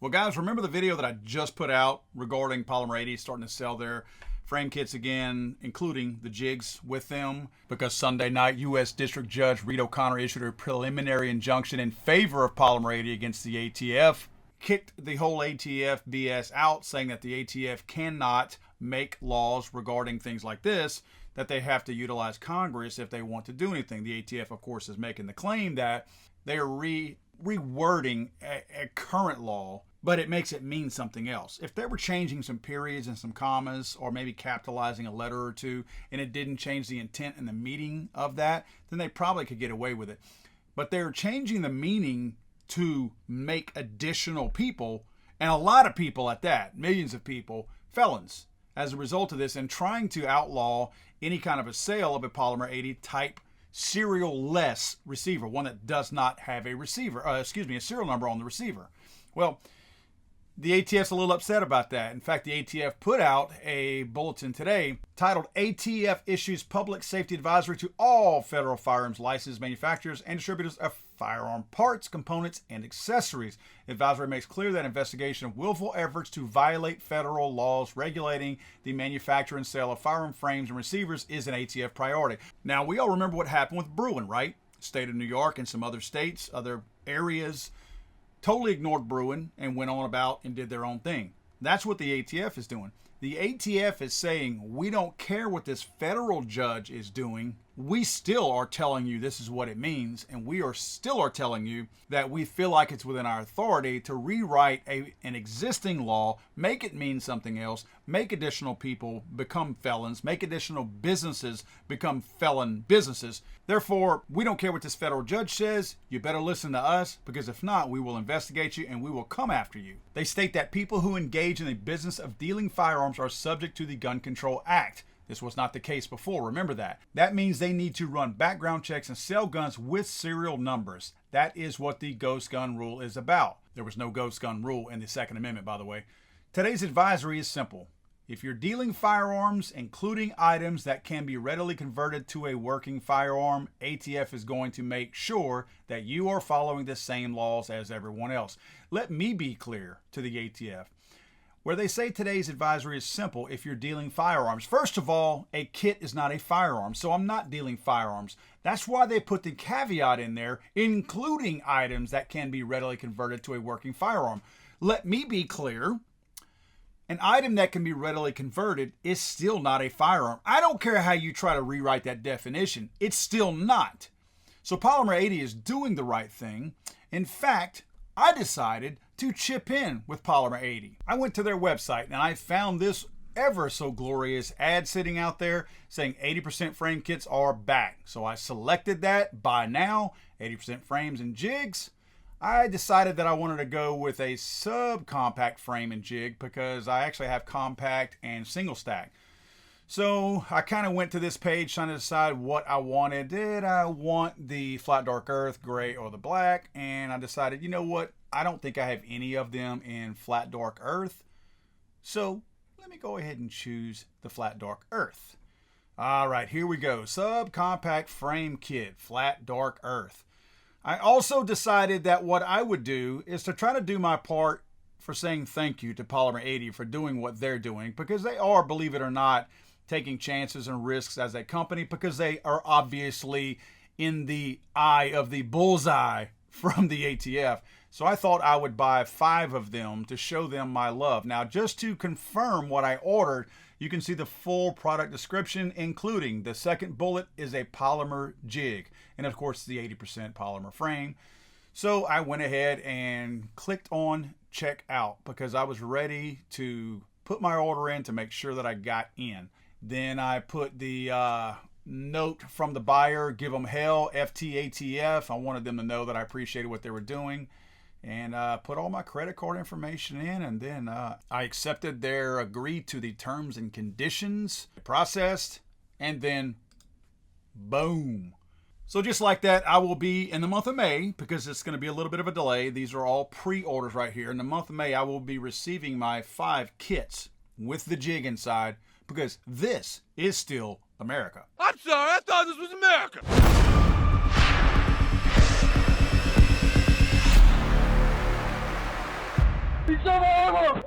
Well, guys, remember the video that I just put out regarding Polymer 80 starting to sell their frame kits again, including the jigs with them, because Sunday night, U.S. District Judge Reed O'Connor issued a preliminary injunction in favor of Polymer 80 against the ATF, kicked the whole ATF BS out, saying that the ATF cannot make laws regarding things like this, that they have to utilize Congress if they want to do anything. The ATF, of course, is making the claim that they are rewording a current law, but it makes it mean something else. If they were changing some periods and some commas, or maybe capitalizing a letter or two, and it didn't change the intent and the meaning of that, then they probably could get away with it. But they're changing the meaning to make additional people, and a lot of people at that, millions of people, felons as a result of this, and trying to outlaw any kind of a sale of a Polymer 80 type serial-less receiver, one that does not have a serial number on the receiver. Well, the ATF's a little upset about that. In fact, the ATF put out a bulletin today titled ATF Issues Public Safety Advisory to All Federal Firearms Licensed Manufacturers and Distributors of Firearm Parts, Components, and Accessories. The advisory makes clear that investigation of willful efforts to violate federal laws regulating the manufacture and sale of firearm frames and receivers is an ATF priority. Now, we all remember what happened with Bruin, right? State of New York and some other states, other areas, totally ignored Bruin and went on about and did their own thing. That's what the ATF is doing. The ATF is saying, we don't care what this federal judge is doing. We still are telling you this is what it means, and we still are telling you that we feel like it's within our authority to rewrite an existing law, make it mean something else, make additional people become felons, make additional businesses become felon businesses. Therefore, we don't care what this federal judge says. You better listen to us, because if not, we will investigate you and we will come after you. They state that people who engage in the business of dealing firearms are subject to the Gun Control Act. This was not the case before, remember that. That means they need to run background checks and sell guns with serial numbers. That is what the ghost gun rule is about. There was no ghost gun rule in the Second Amendment, by the way. Today's advisory is simple. If you're dealing firearms, including items that can be readily converted to a working firearm, ATF is going to make sure that you are following the same laws as everyone else. Let me be clear to the ATF. Where they say today's advisory is simple if you're dealing firearms. First of all, a kit is not a firearm, so I'm not dealing firearms. That's why they put the caveat in there, including items that can be readily converted to a working firearm. Let me be clear. An item that can be readily converted is still not a firearm. I don't care how you try to rewrite that definition. It's still not. So Polymer 80 is doing the right thing. In fact, I decided to chip in with Polymer 80. I went to their website and I found this ever so glorious ad sitting out there saying 80% frame kits are back. So I selected that. Buy now, 80% frames and jigs. I decided that I wanted to go with a subcompact frame and jig because I actually have compact and single stack. So I kind of went to this page trying to decide what I wanted. Did I want the flat dark earth, gray, or the black? And I decided, you know what? I don't think I have any of them in flat dark earth. So let me go ahead and choose the flat dark earth. All right, here we go. Subcompact frame kit, flat dark earth. I also decided that what I would do is to try to do my part for saying thank you to Polymer 80 for doing what they're doing, because they are, believe it or not, taking chances and risks as a company, because they are obviously in the eye of the bullseye from the ATF. So I thought I would buy 5 of them to show them my love. Now, just to confirm what I ordered, you can see the full product description, including the second bullet is a polymer jig, and of course the 80% polymer frame. So I went ahead and clicked on check out because I was ready to put my order in to make sure that I got in. Then I put the note from the buyer, give them hell, FTATF. I wanted them to know that I appreciated what they were doing, and put all my credit card information in, and then I accepted their agree to the terms and conditions, processed, and then boom. So just like that, I will be in the month of May, because it's going to be a little bit of a delay. These are all pre-orders right here. In the month of May, I will be receiving my 5 kits with the jig inside, because this is still America. I'm sorry, I thought this was America. ¡Piso abajo!